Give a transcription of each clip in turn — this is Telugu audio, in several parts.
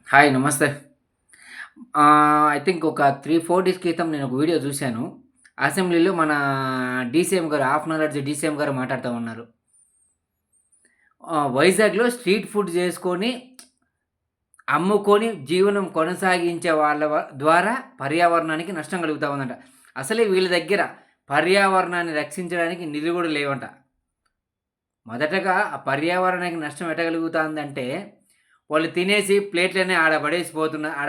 హాయ్. నమస్తే. ఐ థింక్ ఒక 3, 4 డేస్ క్రితం నేనొక వీడియో జూశాను. అసెంబ్లీలో మన డీసీఎం గారు, హాఫ్ అన్ అవర్ డీసీఎం గారు మాట్లాడుతా ఉన్నారు. వైజాగ్‌లో స్ట్రీట్ ఫుడ్ జేసుకొని, అమ్ముకొని జీవనం కొనసాగించే వాళ్ళ ద్వారా పర్యావరణానికి నష్టం కలుగుతా ఉందంట. అసలే వీళ్ళ దగ్గర పర్యావరణాన్ని రక్షించడానికి నిధులు గూడా లేవంట. మొదటగా ఆ పర్యావరణానికి నష్టం ఎట్ట కలుగుతాందంటే, వాళ్ళు తినేసి ప్లేట్‌లన్నీ ఆడ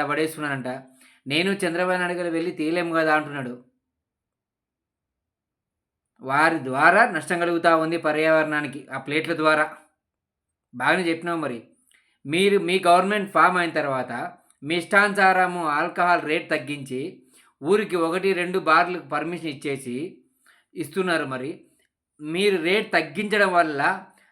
పడేస్తున్నారంట. నేను చంద్రబాబు నాయుడు గారు వెళ్లి తీయలేము గదా! అంటున్నాడు. వారి ద్వారా నష్టం కలుగుతా ఉంది పర్యావరణానికి ఆ ప్లేట్‌ల ద్వారా. బాగానే చెప్పినావు మరి. మీరు మీ గవర్నమెంట్ ఫార్మ్ అయిన తర్వాత మీ ఇష్టానుసారము ఆల్కహాల్ రేట్ తగ్గించి, ఊరికి 1, 2 బార్‌లకు పర్మిషన్ ఇస్తున్నారు మరి. మీరు రేట్ తగ్గించడం వల్ల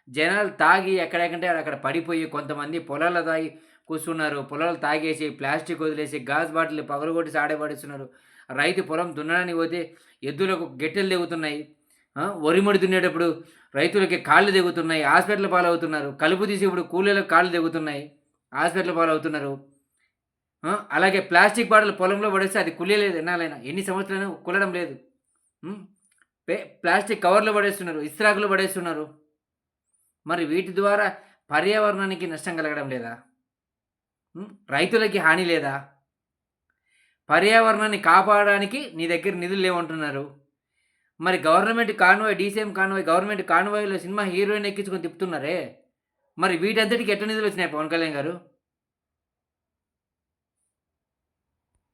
జనాలు తాగి ఎక్కడెకంటే అక్కడ పడిపోయి కొంతమంది పొలాల్లో తాగి కూర్చున్నారు. పొలాలు తాగేసి, ప్లాస్టిక్ వదిలేసి, గాజు బాటిల్‌లు పగలగొట్టేసి ఆడే పడేస్తున్నారు. రైతు పొలం దున్నడానికి పోతే ఎద్దులకు గెట్టెలు తెగుతున్నాయి. వరి దున్నేటప్పుడు రైతులకి కాళ్ళు తెగుతున్నాయి. హాస్పిటల్ పాలవుతున్నారు. కలుపు తీసి ఇప్పుడు కూలీలకు కాళ్ళు తెగుతున్నాయి. హాస్పిటల్ పాలవుతున్నారు. అలాగే ప్లాస్టిక్ బాటిల్ పొలంలో పడేస్తే అది కుళ్ళలేదు ఎన్నాళ్ళైనా. ఎన్ని సంవత్సరాలైనా కుల్లడం లేదు. హ్మ్. ప్లాస్టిక్ కవర్‌లో పడేస్తున్నారు. ఇస్త్రాకులో పడేస్తున్నారు. మరి వీటి ద్వారా పర్యావరణానికి నష్టం కలగడం లేదా? రైతులకి హాని లేదా? పర్యావరణాన్ని కాపాడడానికి నీ దగ్గర నిధులు లేవంటున్నారు. మరి government convoy, DCM convoy, government కాన్వాయ్‌లో సినిమా హీరోయిన్ ఎక్కించుకొని తిప్పుతున్నారే! మరి వీటంతటికి ఎట్ట నిధులొచ్చినాయి పవన్ కళ్యాణ్ గారు?